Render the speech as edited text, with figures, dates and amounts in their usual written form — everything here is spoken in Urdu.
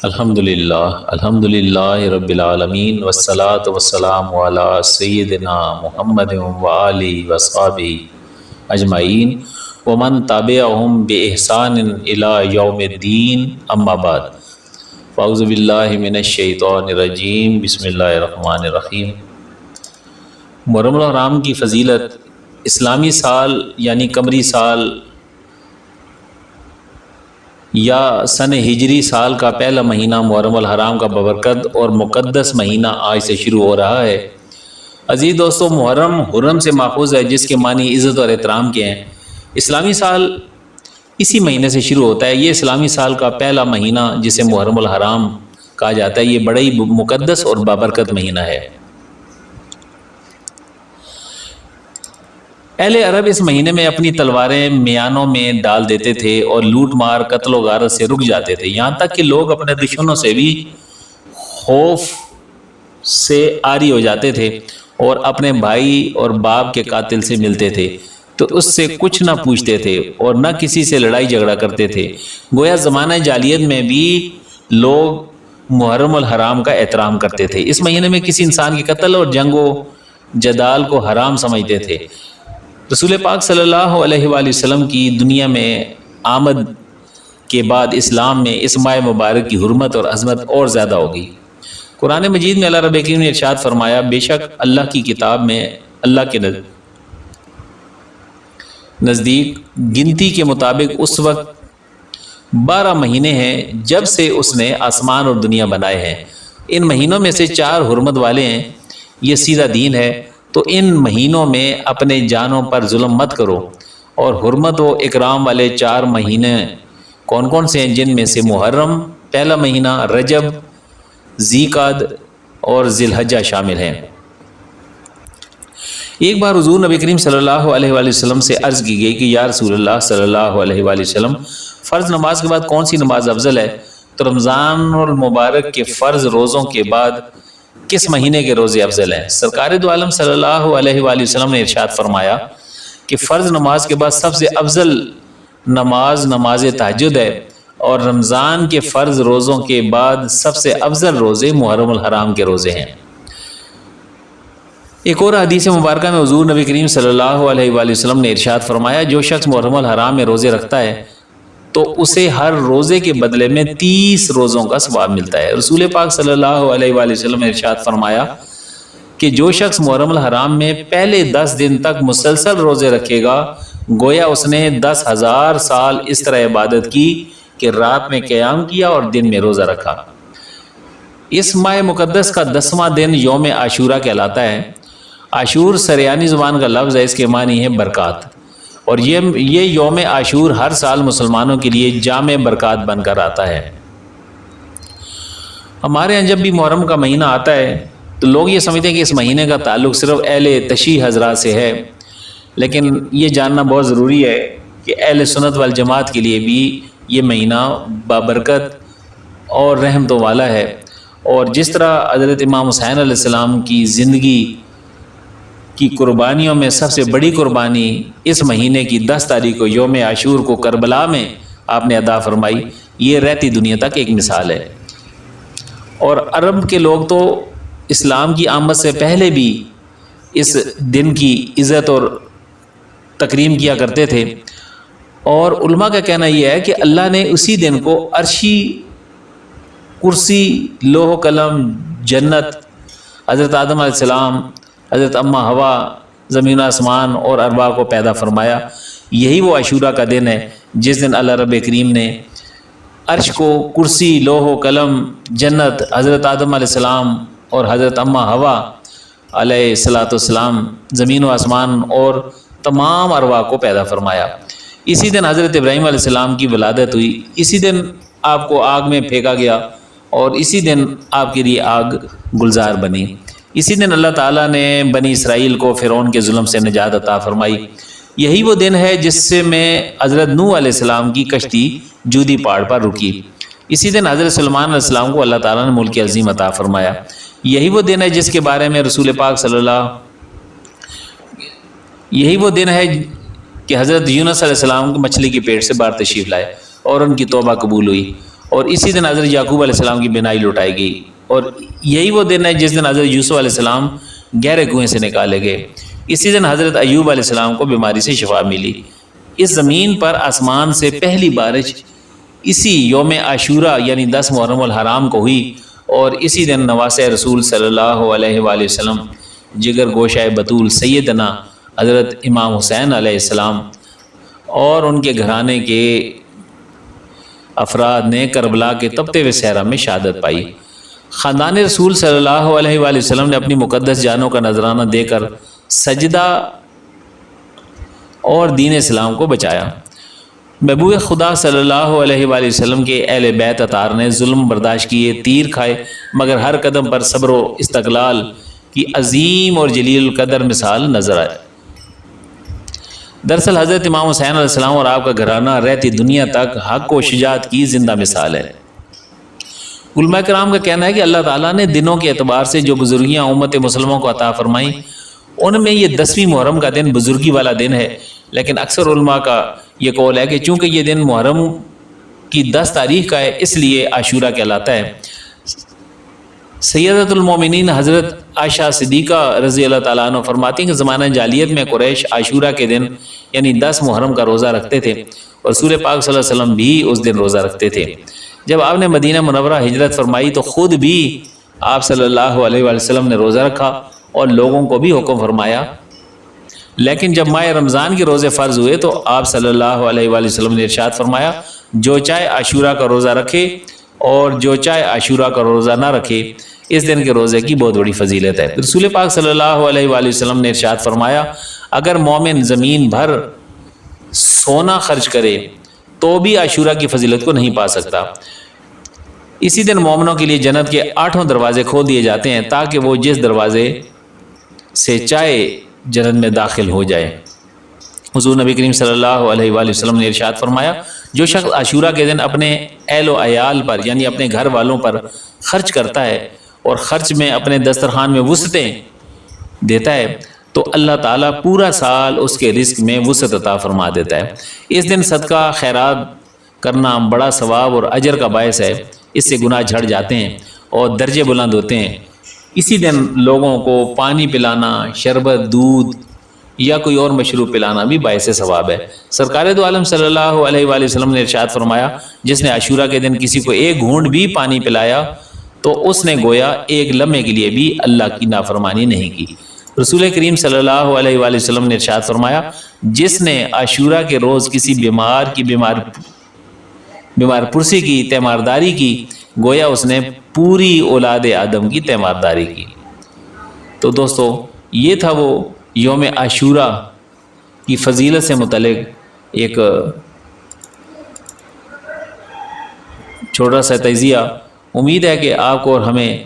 الحمد للہ رب العالمین والصلاة والسلام علی سیدنا محمد وآلہ وصحبہ اجمعین ومن تبعہم بإحسان الی یوم الدین اما بعد فاعوذ باللہ من الشیطان الرجیم بسم اللہ الرحمن الرحیم۔ محرم الحرام کی فضیلت اسلامی سال یعنی قمری سال یا سن ہجری سال کا پہلا مہینہ محرم الحرام کا بابرکت اور مقدس مہینہ آج سے شروع ہو رہا ہے۔ عزیز دوستو، محرم حرم سے ماخوذ ہے جس کے معنی عزت اور احترام کے ہیں۔ اسلامی سال اسی مہینے سے شروع ہوتا ہے۔ یہ اسلامی سال کا پہلا مہینہ جسے محرم الحرام کہا جاتا ہے، یہ بڑا ہی مقدس اور بابرکت مہینہ ہے۔ اہل عرب اس مہینے میں اپنی تلواریں میانوں میں ڈال دیتے تھے اور لوٹ مار قتل و غارت سے رک جاتے تھے، یہاں تک کہ لوگ اپنے دشمنوں سے بھی خوف سے عاری ہو جاتے تھے اور اپنے بھائی اور باپ کے قاتل سے ملتے تھے تو اس سے کچھ نہ پوچھتے تھے اور نہ کسی سے لڑائی جھگڑا کرتے تھے۔ گویا زمانہ جاہلیت میں بھی لوگ محرم الحرام کا احترام کرتے تھے۔ اس مہینے میں کسی انسان کے قتل اور جنگ و جدال کو حرام سمجھتے تھے۔ رسول پاک صلی اللہ علیہ وآلہ وسلم کی دنیا میں آمد کے بعد اسلام میں اس ماہ مبارک کی حرمت اور عظمت اور زیادہ ہوگی۔ قرآن مجید میں اللہ رب العالمین نے ارشاد فرمایا، بے شک اللہ کی کتاب میں اللہ کے نزدیک گنتی کے مطابق اس وقت 12 مہینے ہیں جب سے اس نے آسمان اور دنیا بنائے ہیں۔ ان مہینوں میں سے 4 حرمت والے ہیں، یہ سیدھا دین ہے، تو ان مہینوں میں اپنے جانوں پر ظلم مت کرو۔ اور حرمت و اکرام والے 4 مہینے کون کون سے ہیں؟ جن میں سے محرم پہلا مہینہ، رجب، ذی قعدہ اور ذی الحجہ شامل ہیں۔ ایک بار حضور نبی کریم صلی اللہ علیہ وآلہ وسلم سے عرض کی گئی کہ یا رسول اللہ صلی اللہ علیہ وآلہ وسلم، فرض نماز کے بعد کون سی نماز افضل ہے؟ تو رمضان المبارک کے فرض روزوں کے بعد کس مہینے کے روزے افضل ہیں؟ سرکار دو عالم صلی اللہ علیہ وآلہ وسلم نے ارشاد فرمایا کہ فرض نماز کے بعد سب سے افضل نماز نماز تہجد ہے، اور رمضان کے فرض روزوں کے بعد سب سے افضل روزے محرم الحرام کے روزے ہیں۔ ایک اور حدیث مبارکہ میں حضور نبی کریم صلی اللہ علیہ وآلہ وسلم نے ارشاد فرمایا، جو شخص محرم الحرام میں روزے رکھتا ہے تو اسے ہر روزے کے بدلے میں 30 روزوں کا ثواب ملتا ہے۔ رسول پاک صلی اللہ علیہ وآلہ وسلم نے ارشاد فرمایا کہ جو شخص محرم الحرام میں پہلے 10 دن تک مسلسل روزے رکھے گا، گویا اس نے 10,000 سال اس طرح عبادت کی کہ رات میں قیام کیا اور دن میں روزہ رکھا۔ اس ماہ مقدس کا 10واں دن یوم عاشورہ کہلاتا ہے۔ عاشور سریانی زبان کا لفظ ہے، اس کے معنی ہے برکات، اور یہ یوم عاشور ہر سال مسلمانوں کے لیے جامع برکات بن کر آتا ہے۔ ہمارے یہاں جب بھی محرم کا مہینہ آتا ہے تو لوگ یہ سمجھتے ہیں کہ اس مہینے کا تعلق صرف اہل تشیع حضرات سے ہے، لیکن یہ جاننا بہت ضروری ہے کہ اہل سنت والجماعت کے لیے بھی یہ مہینہ بابرکت اور رحمتوں والا ہے۔ اور جس طرح حضرت امام حسین علیہ السلام کی زندگی کی قربانیوں میں سب سے بڑی قربانی اس مہینے کی 10 تاریخ کو یوم عاشور کو کربلا میں آپ نے ادا فرمائی، یہ رہتی دنیا تک ایک مثال ہے۔ اور عرب کے لوگ تو اسلام کی آمد سے پہلے بھی اس دن کی عزت اور تکریم کیا کرتے تھے، اور علماء کا کہنا یہ ہے کہ اللہ نے اسی دن کو عرشی، کرسی، لوح و قلم، جنت، حضرت آدم علیہ السلام، حضرت اماں ہوا، زمین و آسمان اور ارواح کو پیدا فرمایا۔ یہی وہ عاشورہ کا دن ہے جس دن اللہ رب کریم نے عرش کو، کرسی، لوح و قلم، جنت، حضرت آدم علیہ السلام اور حضرت اماں ہوا علیہ السلام، زمین و آسمان اور تمام ارواح کو پیدا فرمایا۔ اسی دن حضرت ابراہیم علیہ السلام کی ولادت ہوئی، اسی دن آپ کو آگ میں پھینکا گیا اور اسی دن آپ کے لیے آگ گلزار بنی۔ اسی دن اللہ تعالیٰ نے بنی اسرائیل کو فرعون کے ظلم سے نجات عطا فرمائی۔ یہی وہ دن ہے جس سے میں حضرت نوح علیہ السلام کی کشتی جودی پہاڑ پر رکی۔ اسی دن حضرت سلیمان علیہ السلام کو اللہ تعالیٰ نے ملک عظیم عطا فرمایا۔ یہی وہ دن ہے جس کے بارے میں رسول پاک صلی اللہ یہی وہ دن ہے کہ حضرت یونس علیہ السلام کو مچھلی کے پیٹ سے باہر تشریف لائے اور ان کی توبہ قبول ہوئی، اور اسی دن حضرت یعقوب علیہ السلام کی بینائی لوٹائی گئی، اور یہی وہ دن ہے جس دن حضرت یوسف علیہ السلام گہرے کنویں سے نکالے گئے۔ اسی دن حضرت ایوب علیہ السلام کو بیماری سے شفا ملی۔ اس زمین پر آسمان سے پہلی بارش اسی یوم عاشورہ یعنی 10 محرم الحرام کو ہوئی، اور اسی دن نواسہ رسول صلی اللہ علیہ وآلہ وسلم جگر گوشہ بطول سیدنا حضرت امام حسین علیہ السلام اور ان کے گھرانے کے افراد نے کربلا کے تپتے ہوئے صحرا میں شہادت پائی۔ خاندان رسول صلی اللہ علیہ وآلہ وسلم نے اپنی مقدس جانوں کا نذرانہ دے کر سجدہ اور دین اسلام کو بچایا۔ محبوب خدا صلی اللہ علیہ وآلہ وسلم کے اہل بیت اطہار نے ظلم برداشت کیے، تیر کھائے، مگر ہر قدم پر صبر و استقلال کی عظیم اور جلیل القدر مثال نظر آئے۔ دراصل حضرت امام حسین علیہ السلام اور آپ کا گھرانہ رہتی دنیا تک حق و شجاعت کی زندہ مثال ہے۔ علماء کرام کا کہنا ہے کہ اللہ تعالیٰ نے دنوں کے اعتبار سے جو بزرگیاں امت مسلموں کو عطا فرمائیں، ان میں یہ 10ویں محرم کا دن بزرگی والا دن ہے، لیکن اکثر علماء کا یہ قول ہے کہ چونکہ یہ دن محرم کی 10 تاریخ کا ہے اس لیے عاشورہ کہلاتا ہے۔ سیدۃ المومنین حضرت عائشہ صدیقہ رضی اللہ تعالیٰ عنہ فرماتی ہیں کہ زمانہ جاہلیت میں قریش عاشورہ کے دن یعنی 10 محرم کا روزہ رکھتے تھے، اور رسول پاک صلی اللہ علیہ وسلم بھی اس دن روزہ رکھتے تھے۔ جب آپ نے مدینہ منورہ ہجرت فرمائی تو خود بھی آپ صلی اللہ علیہ وآلہ وسلم نے روزہ رکھا اور لوگوں کو بھی حکم فرمایا، لیکن جب ماہ رمضان کے روزے فرض ہوئے تو آپ صلی اللہ علیہ وآلہ وسلم نے ارشاد فرمایا جو چاہے عاشورہ کا روزہ رکھے اور جو چاہے عاشورہ کا روزہ نہ رکھے، اس دن کے روزے کی بہت بڑی فضیلت ہے۔ رسول پاک صلی اللہ علیہ وآلہ وسلم نے ارشاد فرمایا اگر مومن زمین بھر سونا خرچ کرے تو بھی عاشورہ کی فضیلت کو نہیں پا سکتا۔ اسی دن مومنوں کے لیے جنت کے 8 دروازے کھول دیے جاتے ہیں تاکہ وہ جس دروازے سے چاہے جنت میں داخل ہو جائے۔ حضور نبی کریم صلی اللہ علیہ وآلہ وسلم نے ارشاد فرمایا جو شخص عاشورہ کے دن اپنے اہل و عیال پر یعنی اپنے گھر والوں پر خرچ کرتا ہے اور خرچ میں اپنے دسترخوان میں وسعتیں دیتا ہے تو اللہ تعالیٰ پورا سال اس کے رزق میں وسعت عطا فرما دیتا ہے۔ اس دن صدقہ خیرات کرنا بڑا ثواب اور اجر کا باعث ہے، اس سے گناہ جھڑ جاتے ہیں اور درجے بلند ہوتے ہیں۔ اسی دن لوگوں کو پانی پلانا، شربت، دودھ یا کوئی اور مشروب پلانا بھی باعث ثواب ہے۔ سرکار دو عالم صلی اللہ علیہ وآلہ وسلم نے ارشاد فرمایا جس نے عاشورہ کے دن کسی کو ایک گھونٹ بھی پانی پلایا تو اس نے گویا ایک لمحے کے لیے بھی اللہ کی نافرمانی نہیں کی۔ رسول کریم صلی اللہ علیہ وآلہ وسلم نے ارشاد فرمایا جس نے عاشورہ کے روز کسی بیمار کی بیمار پرسی کی، تیمارداری کی، گویا اس نے پوری اولاد آدم کی تیمارداری کی۔ تو دوستو یہ تھا وہ یوم عاشورہ کی فضیلت سے متعلق ایک چھوٹا سا تجزیہ۔ امید ہے کہ آپ کو اور ہمیں